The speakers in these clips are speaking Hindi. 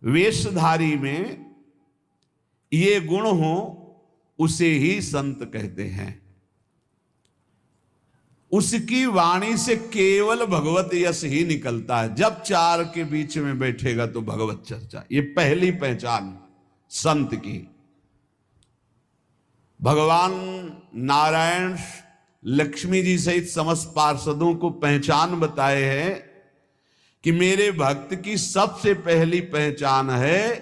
वेशधारी में ये गुण हो उसे ही संत कहते हैं। उसकी वाणी से केवल भगवत यश ही निकलता है। जब चार के बीच में बैठेगा तो भगवत चर्चा, ये पहली पहचान संत की। भगवान नारायण लक्ष्मी जी सहित समस्त पार्षदों को पहचान बताए हैं कि मेरे भक्त की सबसे पहली पहचान है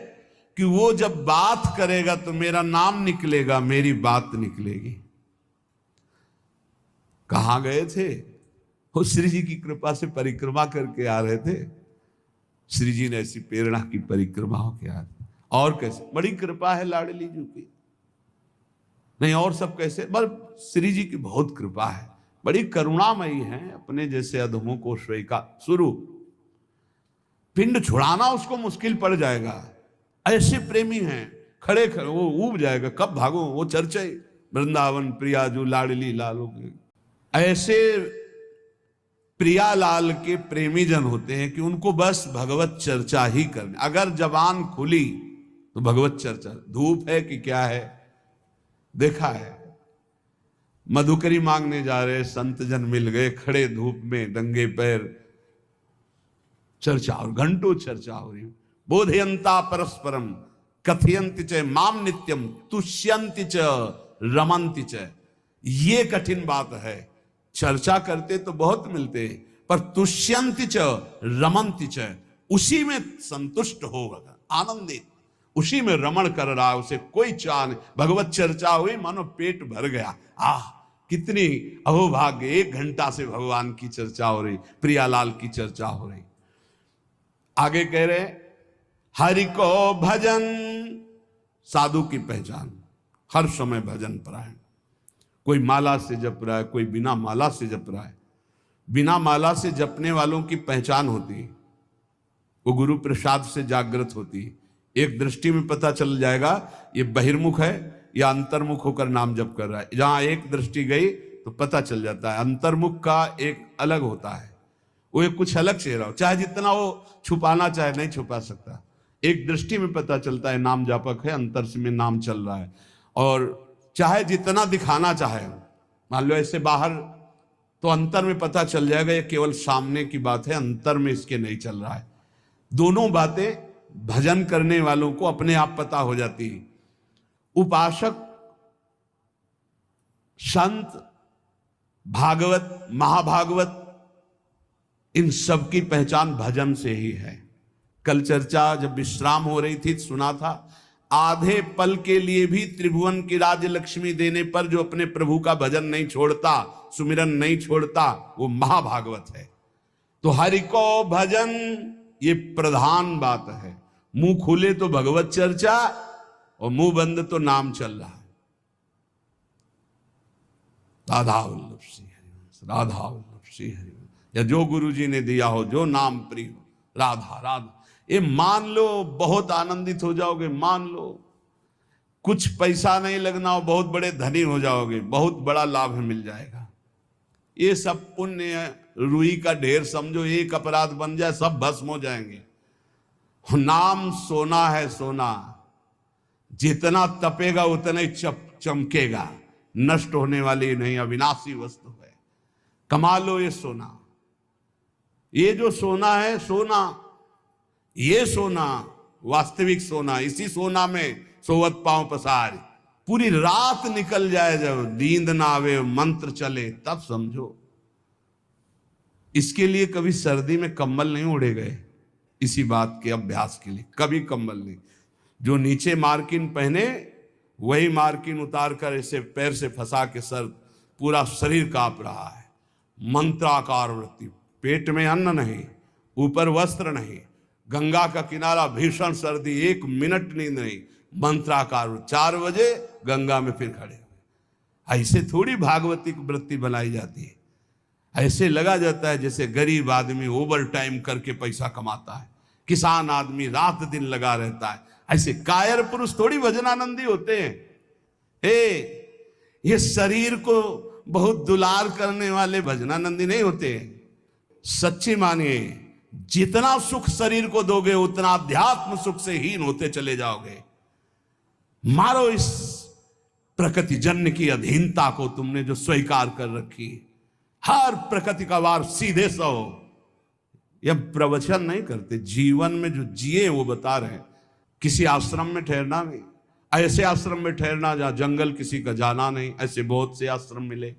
कि वो जब बात करेगा तो मेरा नाम निकलेगा, मेरी बात निकलेगी। कहां गए थे वो? श्री जी की कृपा से परिक्रमा करके आ रहे थे। श्री जी ने ऐसी प्रेरणा की परिक्रमा होके आ रहे। और कैसे बड़ी कृपा है लाडली जी की, नहीं और सब कैसे, बस श्री जी की बहुत कृपा है, बड़ी करुणामयी है। अपने जैसे अधमों को स्वीकार शुरू पिंड छुड़ाना उसको मुश्किल पड़ जाएगा, ऐसे प्रेमी हैं। खड़े खड़े वो ऊब जाएगा, कब भागो। वो चर्चा वृंदावन प्रिया जो लाडली लालो के, ऐसे प्रिया लाल के प्रेमी जन होते हैं कि उनको बस भगवत चर्चा ही करनी। अगर जबान खुली तो भगवत चर्चा। धूप है कि क्या है, देखा है मधुकरी मांगने जा रहे संत जन मिल गए, खड़े धूप में नंगे पैर, चर्चा और घंटों चर्चा हो रही। बोधयंता परस्परम कथयंति च माम नित्यम तुष्यंति च रमंति च। ये कठिन बात है। चर्चा करते तो बहुत मिलते हैं, पर तुष्यंति च रमंति च, उसी में संतुष्ट होगा, आनंदित, उसी में रमण कर रहा है, उसे कोई चाह नहीं। भगवत चर्चा हुई मानो पेट भर गया। कितनी अहोभाग्य, 1 घंटा से भगवान की चर्चा हो रही, प्रियालाल की चर्चा हो रही। आगे कह रहे हरि को भजन, साधु की पहचान हर समय भजन परायण। कोई माला से जप रहा है, कोई बिना माला से जप रहा है। बिना माला से जपने वालों की पहचान होती है, वो गुरु प्रसाद से जागृत होती है। एक दृष्टि में पता चल जाएगा ये बहिर्मुख है या अंतर्मुख होकर नाम जप कर रहा है। जहां एक दृष्टि गई तो पता चल जाता है। अंतर्मुख का एक अलग होता है, वो एक कुछ अलग चेहरा हो, चाहे जितना वो छुपाना चाहे नहीं छुपा सकता। एक दृष्टि में पता चलता है नाम जापक है, अंतर से में नाम चल रहा है। और चाहे जितना दिखाना चाहे, मान लो ऐसे बाहर, तो अंतर में पता चल जाएगा ये केवल सामने की बात है, अंतर में इसके नहीं चल रहा है। दोनों बातें भजन करने वालों को अपने आप पता हो जाती है। उपासक, संत, भागवत, महाभागवत, इन सब की पहचान भजन से ही है। कल चर्चा जब विश्राम हो रही थी सुना था, आधे पल के लिए भी त्रिभुवन की राज्य लक्ष्मी देने पर जो अपने प्रभु का भजन नहीं छोड़ता, सुमिरन नहीं छोड़ता, वो महाभागवत है। तो हरि को भजन ये प्रधान बात है। मुंह खुले तो भगवत चर्चा और मुंह बंद तो नाम चल रहा है। राधा वल्लभ श्री हरि, राधा वल्लभ श्री हरि, या जो गुरु जी ने दिया हो, जो नाम प्रिय हो, राधा राधा, ये मान लो, बहुत आनंदित हो जाओगे। मान लो कुछ पैसा नहीं लगना हो, बहुत बड़े धनी हो जाओगे, बहुत बड़ा लाभ मिल जाएगा। ये सब पुण्य रुई का ढेर समझो, एक अपराध बन जाए सब भस्म हो जाएंगे। नाम सोना है, सोना जितना तपेगा उतना ही चमकेगा, नष्ट होने वाली नहीं, अविनाशी वस्तु है। कमा लो ये सोना। ये जो सोना है, सोना, ये सोना वास्तविक सोना, इसी सोना में सोवत पांव पसार। पूरी रात निकल जाए, जब नींद ना आवे, मंत्र चले, तब समझो। इसके लिए कभी सर्दी में कंबल नहीं ओढ़े गए, इसी बात के अभ्यास के लिए कभी कंबल नहीं। जो नीचे मार्किन पहने वही मार्किन उतार कर ऐसे पैर से फंसा के सर, पूरा शरीर कांप रहा है। मंत्राकार वृत्ति, पेट में अन्न नहीं, ऊपर वस्त्र नहीं, गंगा का किनारा, भीषण सर्दी, 1 मिनट नींद नहीं, मंत्राकार। 4 बजे गंगा में फिर खड़े हुए। ऐसे थोड़ी भागवती की वृत्ति बनाई जाती है। ऐसे लगा जाता है जैसे गरीब आदमी ओवर टाइम करके पैसा कमाता है, किसान आदमी रात दिन लगा रहता है। ऐसे कायर पुरुष थोड़ी भजनानंदी होते हैं। ये शरीर को बहुत दुलार करने वाले भजनानंदी नहीं होते। सच्ची मानिए, जितना सुख शरीर को दोगे उतना अध्यात्म सुख से हीन होते चले जाओगे। मारो इस प्रकृति जन्य की अधीनता को तुमने जो स्वीकार कर रखी। हर प्रकृति का वार सीधे सो। यह प्रवचन नहीं करते, जीवन में जो जिए वो बता रहे हैं। किसी आश्रम में ठहरना नहीं, ऐसे आश्रम में ठहरना जहां जंगल किसी का जाना नहीं, ऐसे बहुत से आश्रम मिले।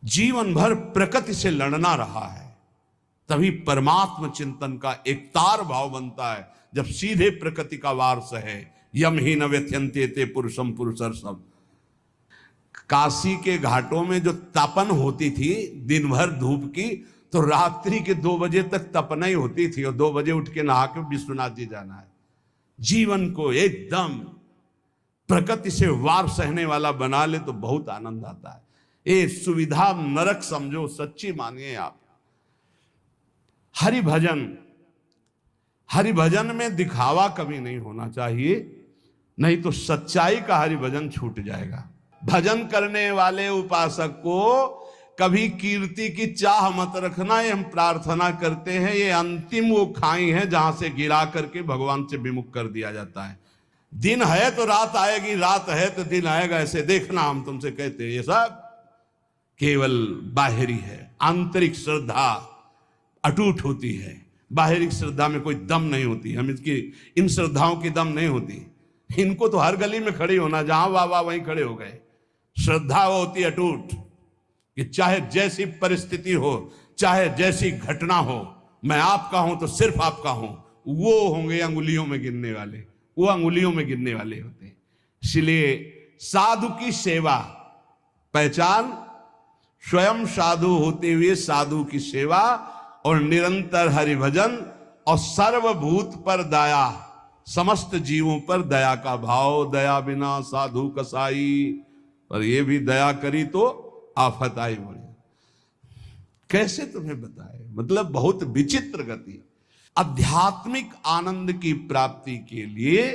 जीवन भर प्रकृति से लड़ना रहा है, तभी परमात्म चिंतन का एक तार भाव बनता है। जब सीधे प्रकृति का वार सहे, यम ही न व्यथ्यन्ते ते पुरुषम पुरुषर्षभ। काशी के घाटों में जो तपन होती थी दिन भर धूप की, तो रात्रि के 2 बजे तक तपना ही होती थी, और 2 बजे उठ के नहा के विश्वनाथ जी जाना है। जीवन को एकदम प्रकृति से वार सहने वाला बना ले तो बहुत आनंद आता है। ये सुविधा नरक समझो, सच्ची मानिए आप। हरि भजन में दिखावा कभी नहीं होना चाहिए, नहीं तो सच्चाई का हरि भजन छूट जाएगा। भजन करने वाले उपासक को कभी कीर्ति की चाह मत रखना, ये हम प्रार्थना करते हैं। ये अंतिम वो खाई है जहां से गिरा करके भगवान से विमुख कर दिया जाता है। दिन है तो रात आएगी, रात है तो दिन आएगा, ऐसे देखना हम तुमसे कहते हैं। ये सब केवल बाहरी है। आंतरिक श्रद्धा अटूट होती है, बाहरी श्रद्धा में कोई दम नहीं होती। हम इसकी इन श्रद्धाओं की दम नहीं होती। इनको तो हर गली में खड़ी होना, जहां वाह वहीं खड़े हो गए। श्रद्धा वो होती अटूट कि चाहे जैसी परिस्थिति हो, चाहे जैसी घटना हो, मैं आपका हूं तो सिर्फ आपका हूं। वो होंगे अंगुलियों में गिनने वाले, वो अंगुलियों में गिनने वाले होते हैं। इसलिए साधु की सेवा पहचान, स्वयं साधु होते हुए साधु की सेवा, और निरंतर हरि भजन, और सर्वभूत पर दया, समस्त जीवों पर दया का भाव। दया बिना साधु कसाई, पर ये भी दया करी तो आफत आई बड़ी। कैसे तुम्हें बताए, मतलब बहुत विचित्र गति। आध्यात्मिक आनंद की प्राप्ति के लिए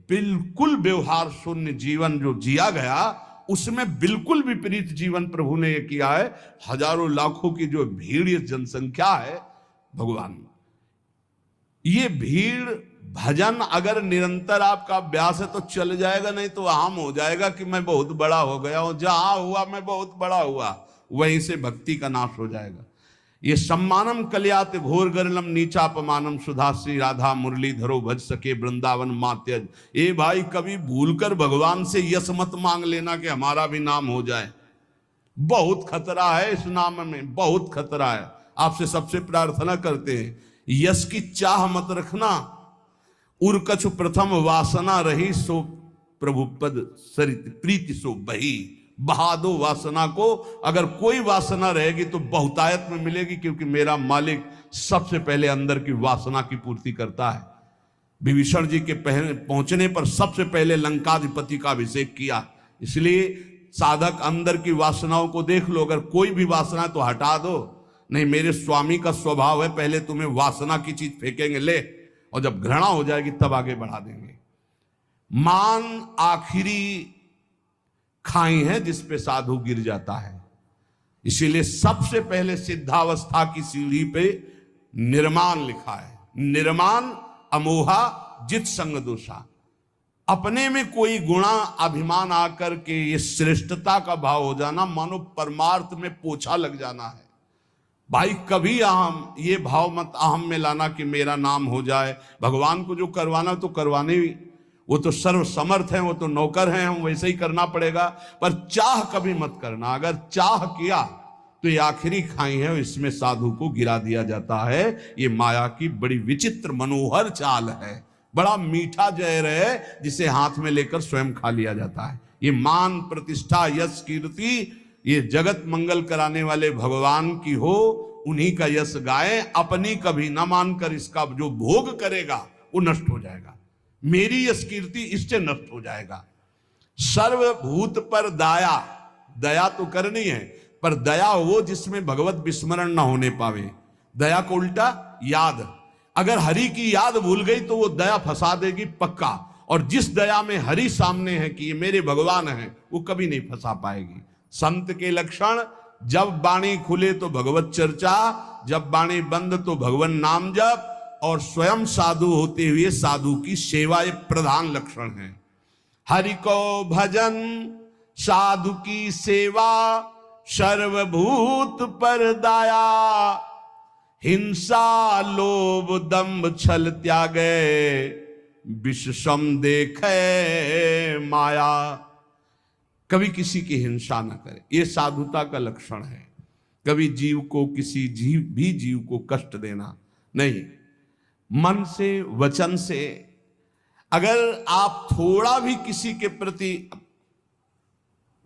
बिल्कुल व्यवहार शून्य जीवन जो जिया गया, उसमें बिल्कुल विपरीत जीवन प्रभु ने किया है। हजारों लाखों की जो भीड़, ये जनसंख्या है भगवान, ये भीड़ भजन अगर निरंतर आपका अभ्यास है तो चल जाएगा, नहीं तो आम हो जाएगा कि मैं बहुत बड़ा हो गया हूं, जहां हुआ मैं बहुत बड़ा हुआ, वहीं से भक्ति का नाश हो जाएगा। ये सम्मानम कल्यात घोर गरलम नीचापमानम सुधाश्री राधा मुरली धरो भज सके वृंदावन मात्यज। ए भाई, कभी भूलकर भगवान से यश मत मांग लेना कि हमारा भी नाम हो जाए। बहुत खतरा है इस नाम में, बहुत खतरा है। आपसे सबसे प्रार्थना करते हैं, यश की चाह मत रखना। उर्कछु प्रथम वासना रही, सो प्रभु पद सरित प्रीति सो बही। बहा दो वासना को। अगर कोई वासना रहेगी तो बहुतायत में मिलेगी, क्योंकि मेरा मालिक सबसे पहले अंदर की वासना की पूर्ति करता है। विभीषण जी के पहुंचने पर सबसे पहले लंकाधिपति का अभिषेक किया। इसलिए साधक अंदर की वासनाओं को देख लो। अगर कोई भी वासना तो हटा दो। नहीं, मेरे स्वामी का स्वभाव है, पहले तुम्हें वासना की चीज फेंकेंगे, ले, और जब घृणा हो जाएगी तब आगे बढ़ा देंगे। मान आखिरी खाई है जिस पे साधु गिर जाता है। इसीलिए सबसे पहले सिद्धावस्था की सीढ़ी पे निर्माण लिखा है। निर्माण अमोहा जित संग दोषा। अपने में कोई गुणा अभिमान आकर के ये श्रेष्ठता का भाव हो जाना, मानो परमार्थ में पोछा लग जाना है। भाई कभी अहम, ये भाव मत अहम में लाना कि मेरा नाम हो जाए। भगवान को जो करवाना तो करवाने ही, वो तो सर्व समर्थ हैं, वो तो नौकर हैं, हम वैसे ही करना पड़ेगा। पर चाह कभी मत करना। अगर चाह किया तो ये आखिरी खाई है, इसमें साधु को गिरा दिया जाता है। ये माया की बड़ी विचित्र मनोहर चाल है। बड़ा मीठा जहर है जिसे हाथ में लेकर स्वयं खा लिया जाता है। ये मान प्रतिष्ठा यश कीर्ति ये जगत मंगल कराने वाले भगवान की हो, उन्हीं का यश गाए। अपनी कभी न मानकर इसका जो भोग करेगा वो नष्ट हो जाएगा। मेरी यश कीर्ति इससे नष्ट हो जाएगा। सर्वभूत पर दया, दया तो करनी है, पर दया वो जिसमें भगवत विस्मरण न होने पावे। दया को उल्टा याद, अगर हरि की याद भूल गई तो वो दया फंसा देगी पक्का। और जिस दया में हरि सामने है कि ये मेरे भगवान हैं, वो कभी नहीं फंसा पाएगी। संत के लक्षण, जब वाणी खुले तो भगवत चर्चा, जब वाणी बंद तो भगवान नाम जप, और स्वयं साधु होते हुए साधु की सेवा एक प्रधान लक्षण है। हरि को भजन साधु की सेवा, सर्वभूत पर दाया, हिंसा लोभ दंभ छल त्यागे, विषम देखे माया। कभी किसी की हिंसा न करे, ये साधुता का लक्षण है। कभी जीव को, किसी जीव को कष्ट देना नहीं। मन से वचन से अगर आप थोड़ा भी किसी के प्रति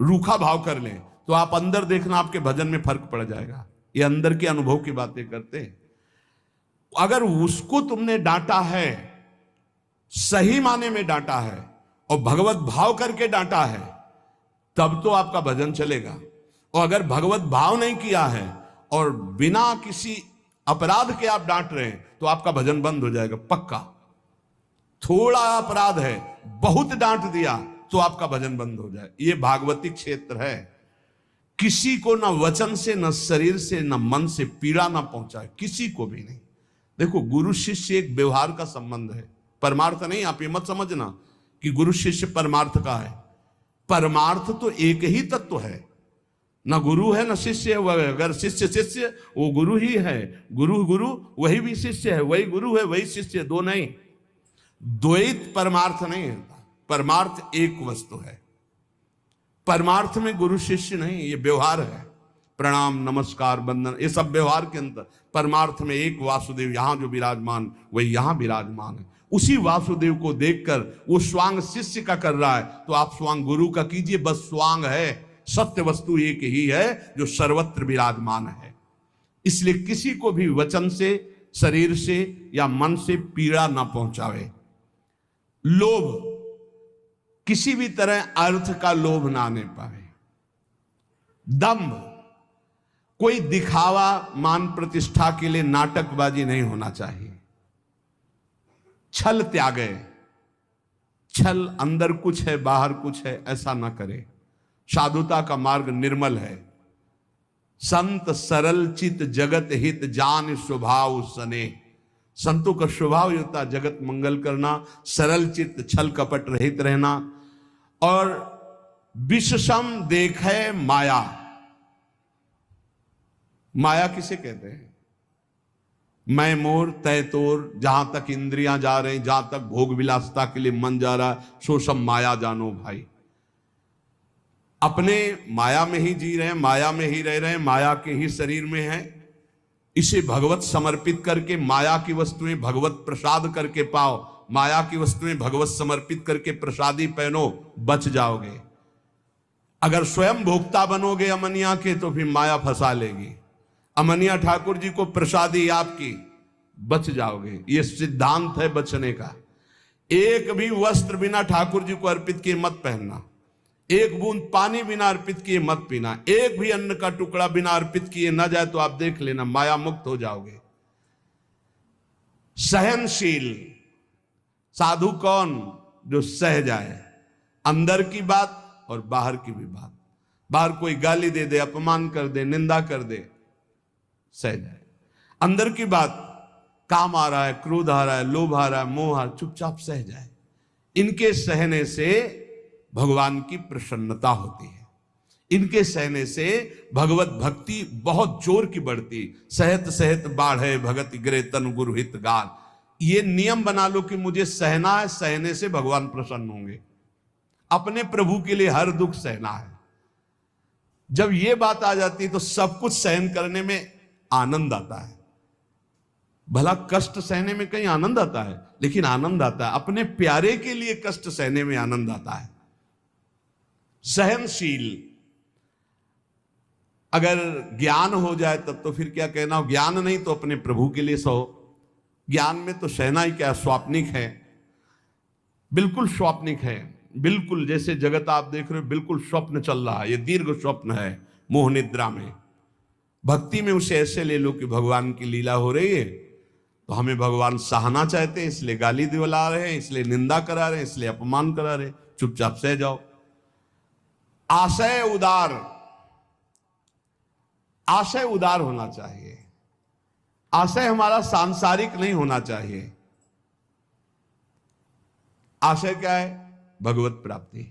रूखा भाव कर लें तो आप अंदर देखना आपके भजन में फर्क पड़ जाएगा। ये अंदर के अनुभव की बातें करते हैं। अगर उसको तुमने डांटा है, सही माने में डांटा है और भगवत भाव करके डांटा है, तब तो आपका भजन चलेगा। और अगर भगवत भाव नहीं किया है और बिना किसी अपराध के आप डांट रहे हैं तो आपका भजन बंद हो जाएगा पक्का। थोड़ा अपराध है, बहुत डांट दिया तो आपका भजन बंद हो जाए। ये भागवती क्षेत्र है। किसी को ना वचन से, न शरीर से, न मन से पीड़ा ना पहुंचाए, किसी को भी नहीं। देखो, गुरु शिष्य एक व्यवहार का संबंध है, परमार्थ नहीं। आप ये मत समझना कि गुरु शिष्य परमार्थ का है। परमार्थ तो एक ही तत्व है, ना गुरु है ना शिष्य है। अगर शिष्य शिष्य वो गुरु ही है, गुरु गुरु वही भी शिष्य है, वही गुरु है वही शिष्य, दो नहीं। द्वैत परमार्थ नहीं है, परमार्थ एक वस्तु है। परमार्थ में गुरु शिष्य नहीं, ये व्यवहार है। प्रणाम नमस्कार वंदन ये सब व्यवहार के अंदर। परमार्थ में एक वासुदेव यहां जो विराजमान वही यहां विराजमान है। उसी वासुदेव को देखकर वो स्वांग शिष्य का कर रहा है तो आप स्वांग गुरु का कीजिए। बस स्वांग है, सत्य वस्तु एक ही है जो सर्वत्र विराजमान है। इसलिए किसी को भी वचन से, शरीर से या मन से पीड़ा ना पहुंचावे। लोभ, किसी भी तरह अर्थ का लोभ ना आने पाए। दंभ, कोई दिखावा मान प्रतिष्ठा के लिए नाटकबाजी नहीं होना चाहिए। छल त्यागे, छल अंदर कुछ है बाहर कुछ है ऐसा ना करे। साधुता का मार्ग निर्मल है। संत सरल चित जगत हित जान स्वभाव सने। संतों का स्वभाव होता जगत मंगल करना, सरल चित्त, छल कपट रहित रहना। और विषम देखे माया। माया किसे कहते हैं? मैं मोर तय तोर, जहां तक इंद्रियां जा रही, जहां तक भोग विलासता के लिए मन जा रहा, सो सब माया जानो भाई। अपने माया में ही जी रहे हैं, माया में ही रह रहे हैं, माया के ही शरीर में है। इसे भगवत समर्पित करके माया की वस्तुएं भगवत प्रसाद करके पाओ। माया की वस्तुएं भगवत समर्पित करके प्रसादी पहनो, बच जाओगे। अगर स्वयं भोक्ता बनोगे अमनिया के तो फिर माया फंसा लेगी। अमनिया ठाकुर जी को प्रसादी आपकी, बच जाओगे। ये सिद्धांत है बचने का। एक भी वस्त्र बिना ठाकुर जी को अर्पित किए मत पहनना। एक बूंद पानी बिना अर्पित किए मत पीना। एक भी अन्न का टुकड़ा बिना अर्पित किए न जाए तो आप देख लेना माया मुक्त हो जाओगे। सहनशील साधु कौन? जो सह जाए, अंदर की बात और बाहर की भी बात। बाहर कोई गाली दे दे, अपमान कर दे, निंदा कर दे, सह जाए। अंदर की बात, काम आ रहा है, क्रोध आ रहा है, लोभ आ रहा है, मोह आ रहा है, चुपचाप सह जाए। इनके सहने से भगवान की प्रसन्नता होती है। इनके सहने से भगवत भक्ति बहुत जोर की बढ़ती। सहत सहत बाढ़े भगत गिरे तन गुरु हित गान। ये नियम बना लो कि मुझे सहना है, सहने से भगवान प्रसन्न होंगे। अपने प्रभु के लिए हर दुख सहना है। जब ये बात आ जाती है तो सब कुछ सहन करने में आनंद आता है। भला कष्ट सहने में कहीं आनंद आता है? लेकिन आनंद आता है अपने प्यारे के लिए कष्ट सहने में आनंद आता है। सहनशील, अगर ज्ञान हो जाए तब तो फिर क्या कहना हो। ज्ञान नहीं तो अपने प्रभु के लिए सहो। ज्ञान में तो सहना ही क्या, स्वाप्निक है, बिल्कुल स्वाप्निक है। बिल्कुल जैसे जगत आप देख रहे हो बिल्कुल स्वप्न चल रहा है। ये दीर्घ स्वप्न है मोह निद्रा में। भक्ति में उसे ऐसे ले लो कि भगवान की लीला हो रही है तो हमें भगवान सहना चाहते हैं, इसलिए गाली दिला रहे हैं, इसलिए निंदा करा रहे हैं, इसलिए अपमान करा रहे हैं। चुपचाप सह जाओ। आशय उदार, आशय उदार होना चाहिए। आशय हमारा सांसारिक नहीं होना चाहिए। आशय क्या है? भगवत प्राप्ति।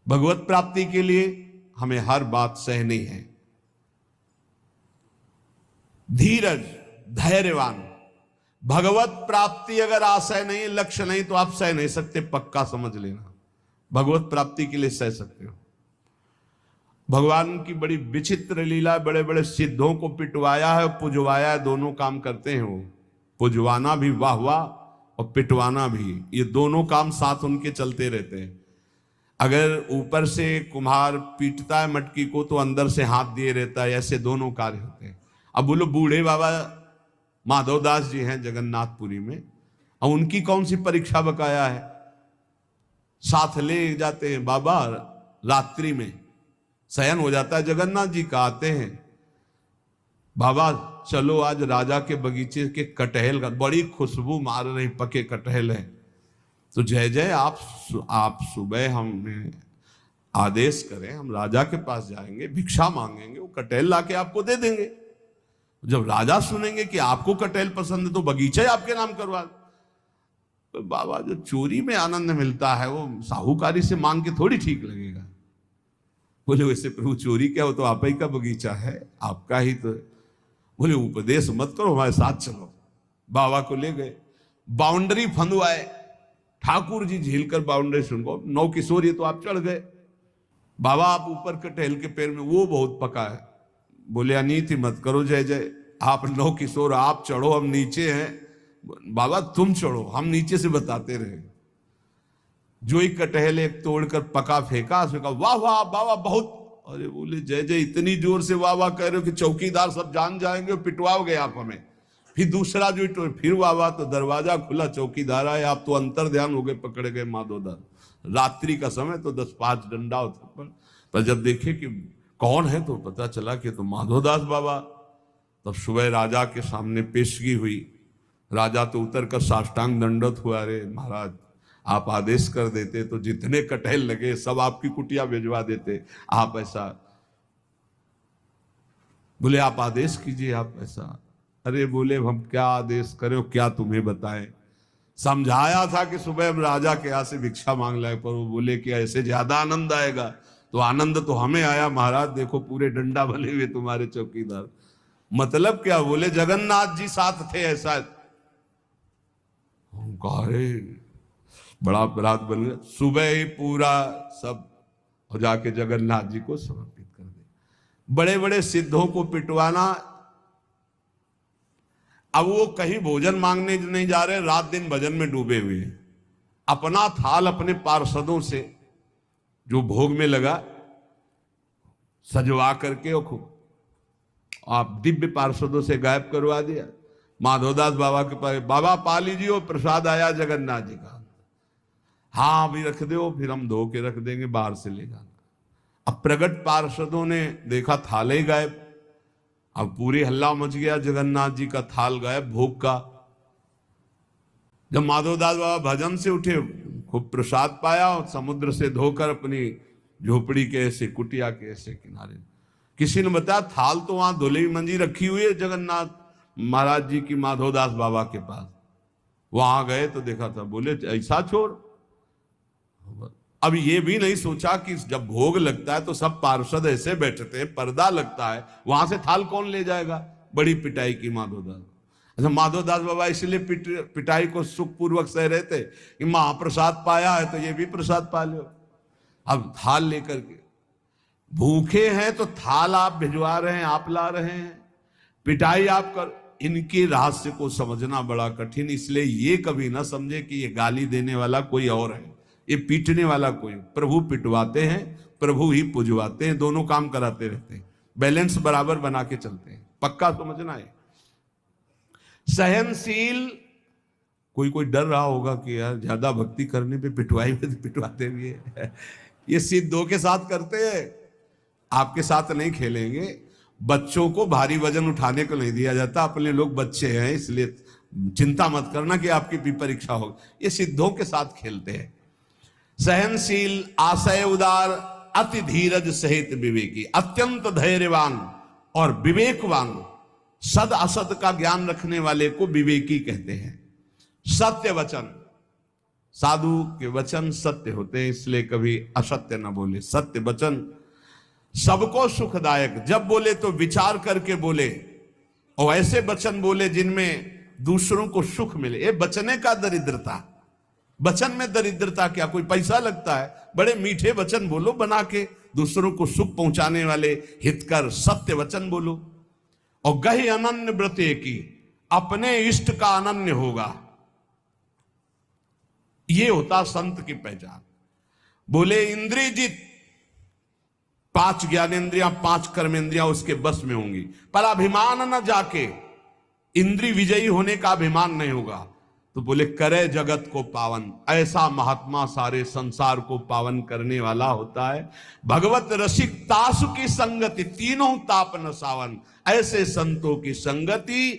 भगवत प्राप्ति के लिए हमें हर बात सहनी है। धीरज, धैर्यवान। भगवत प्राप्ति अगर आशय नहीं, लक्ष्य नहीं, तो आप सह नहीं सकते, पक्का समझ लेना। भगवत प्राप्ति के लिए सह सकते हो। भगवान की बड़ी विचित्र लीला, बड़े बड़े सिद्धों को पिटवाया है और पुजवाया है, दोनों काम करते हैं वो। पुजवाना भी वाह वाह और पिटवाना भी, ये दोनों काम साथ उनके चलते रहते हैं। अगर ऊपर से कुम्हार पीटता है मटकी को तो अंदर से हाथ दिए रहता है, ऐसे दोनों कार्य होते हैं। अब बोलो बूढ़े बाबा माधवदास जी हैं जगन्नाथपुरी में, और उनकी कौन सी परीक्षा बकाया है? साथ ले जाते हैं बाबा, रात्रि में शयन हो जाता है जगन्नाथ जी का, आते हैं बाबा चलो आज राजा के बगीचे के कटहल का, बड़ी खुशबू मार रही, पके कटहल है, तो जय जय आप सुबह हमें आदेश करें, हम राजा के पास जाएंगे, भिक्षा मांगेंगे, वो कटहल लाके आपको दे देंगे। जब राजा सुनेंगे कि आपको कटहल पसंद है तो बगीचा ही आपके नाम करवा। तो बाबा जो चोरी में आनंद मिलता है वो साहूकारी से मांग के थोड़ी ठीक लगेगा। बोले वैसे प्रभु चोरी क्या हो, तो आप ही का बगीचा है, आपका ही तो। बोले उपदेश मत करो, हमारे साथ चलो। बाबा को ले गए, बाउंड्री फंदवाए, ठाकुर जी झील कर बाउंड्री सुनको, 9 किशोर, ये तो आप चढ़ गए। बाबा आप ऊपर कटहल के पेड़ में, वो बहुत पका है। बोले अनीति मत करो जय जय, आप 9 किशोर आप चढ़ो, हम नीचे हैं। बाबा तुम चढ़ो, हम नीचे से बताते रहे। जो ही कटहल एक तोड़कर पका फेंका, उसने कहा वाह वाह बाबा बहुत। अरे बोले जय जय, इतनी जोर से वाह वाह कह रहे हो कि चौकीदार सब जान जाएंगे, पिटवाओगे आप हमें। फिर दूसरा जो फिर वाह वाह, तो दरवाजा खुला, चौकीदार आए, आप तो अंतर ध्यान हो गए, पकड़े गए माधोदास। रात्रि का समय तो 10-5 डंडा होता, पर जब देखे कि कौन है तो पता चला कि तो माधोदास बाबा। तब सुबह राजा के सामने पेशगी हुई। राजा तो उतर कर साष्टांग दंडवत हुआ, अरे महाराज आप आदेश कर देते तो जितने कटहल लगे सब आपकी कुटिया भिजवा देते, आप ऐसा। बोले आप आदेश कीजिए, आप ऐसा। अरे बोले हम क्या आदेश करें, क्या तुम्हें बताएं। समझाया था कि सुबह हम राजा के यहाँ से भिक्षा मांग लाए, पर वो बोले कि ऐसे ज्यादा आनंद आएगा। तो आनंद तो हमें आया महाराज, देखो पूरे डंडा बने हुए तुम्हारे चौकीदार। मतलब क्या? बोले जगन्नाथ जी साथ थे, ऐसा। बड़ा अपराध बन गया। सुबह ही पूरा सब हो जाके जगन्नाथ जी को समर्पित कर दे। बड़े बड़े सिद्धों को पिटवाना। अब वो कहीं भोजन मांगने नहीं जा रहे, रात दिन भजन में डूबे हुए हैं। अपना थाल अपने पार्षदों से जो भोग में लगा सजवा करके आप दिव्य पार्षदों से गायब करवा दिया। माधवदास बाबा के पास, बाबा पा लीजिए, प्रसाद आया जगन्नाथ जी का। हाँ अभी रख दो, फिर हम धो के रख देंगे, बाहर से ले जाना। अब प्रगट पार्षदों ने देखा थाल ही गायब। अब पूरी हल्ला मच गया, जगन्नाथ जी का थाल गायब, भोग का। जब माधवदास बाबा भजन से उठे, खूब प्रसाद पाया और समुद्र से धोकर अपनी झोपड़ी के ऐसे, कुटिया के ऐसे किनारे। किसी ने बताया थाल तो वहां धुली मंजी रखी हुई है जगन्नाथ महाराज जी की, माधवदास बाबा के पास। वहां गए तो देखा था। बोले ऐसा छोड़। अब ये भी नहीं सोचा कि जब भोग लगता है तो सब पार्षद ऐसे बैठते हैं, पर्दा लगता है, वहां से थाल कौन ले जाएगा। बड़ी पिटाई की माधवदास। अच्छा, माधवदास बाबा इसलिए पिटाई को सुखपूर्वक सह रहे थे कि महाप्रसाद पाया है तो ये भी प्रसाद पा लो। अब थाल लेकर के भूखे हैं तो थाल आप भिजवा रहे हैं, आप ला रहे हैं, पिटाई आप कर। इनके रहस्य को समझना बड़ा कठिन। इसलिए ये कभी ना समझे कि ये गाली देने वाला कोई और है, ये पीटने वाला कोई। प्रभु पिटवाते हैं, प्रभु ही पुजवाते हैं, दोनों काम कराते रहते हैं, बैलेंस बराबर बना के चलते हैं। पक्का समझना है। सहनशील। कोई डर रहा होगा कि यार ज्यादा भक्ति करने पे पिटवाई में पिटवाते भी है। ये सिद्धों के साथ करते हैं, आपके साथ नहीं खेलेंगे। बच्चों को भारी वजन उठाने को नहीं दिया जाता, अपने लोग बच्चे हैं इसलिए चिंता मत करना कि आपकी भी परीक्षा होगी। ये सिद्धों के साथ खेलते हैं। सहनशील, आशय उदार, अति धीरज सहित विवेकी, अत्यंत धैर्यवान और विवेकवान। सद असत का ज्ञान रखने वाले को विवेकी कहते हैं। सत्य वचन, साधु के वचन सत्य होते हैं, इसलिए कभी असत्य न बोले। सत्य वचन सबको सुखदायक, जब बोले तो विचार करके बोले, और ऐसे वचन बोले जिनमें दूसरों को सुख मिले। ये बचने का दरिद्रता, वचन में दरिद्रता क्या, कोई पैसा लगता है? बड़े मीठे वचन बोलो बना के, दूसरों को सुख पहुंचाने वाले हितकर सत्य वचन बोलो। और गहि अनन्य व्रते की, अपने इष्ट का अनन्य होगा, ये होता संत की पहचान। बोले इंद्रियजित, 5 ज्ञानेंद्रियां 5 कर्मेंद्रियां उसके बस में होंगी, पर अभिमान न जाके, इंद्रिय विजयी होने का अभिमान नहीं होगा। तो बोले करे जगत को पावन, ऐसा महात्मा सारे संसार को पावन करने वाला होता है। भगवत रसिक तासु की संगति, तीनों ताप न सावन, ऐसे संतों की संगति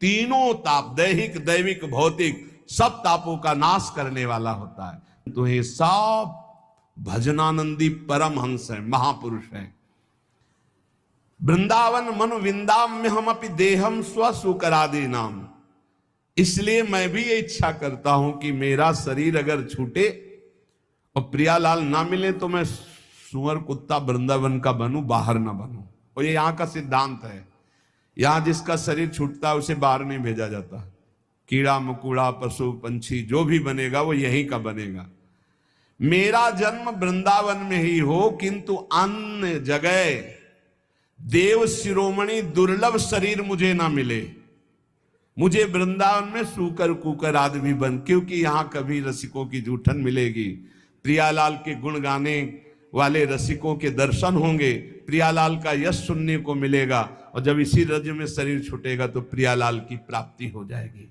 तीनों ताप, दैहिक दैविक भौतिक सब तापों का नाश करने वाला होता है। तो ये सब भजनानंदी परम हंस है, महापुरुष है। वृंदावन मनु विंदाम्य हम अपि देहम स्वसुकरादि नाम। इसलिए मैं भी ये इच्छा करता हूं कि मेरा शरीर अगर छूटे और प्रियालाल ना मिले तो मैं सुअर कुत्ता वृंदावन का बनूं, बाहर ना बनूं। और ये यहां का सिद्धांत है, यहां जिसका शरीर छूटता है उसे बाहर नहीं भेजा जाता। कीड़ा मकुड़ा पशु पंछी जो भी बनेगा वो यहीं का बनेगा। मेरा जन्म वृंदावन में ही हो, किंतु अन्य जगह देव शिरोमणि दुर्लभ शरीर मुझे ना मिले। मुझे वृंदावन में सूकर कुकर आदि भी बन, क्योंकि यहां कभी रसिकों की जूठन मिलेगी, प्रियालाल के गुण गाने वाले रसिकों के दर्शन होंगे, प्रियालाल का यश सुनने को मिलेगा, और जब इसी राज्य में शरीर छूटेगा तो प्रियालाल की प्राप्ति हो जाएगी।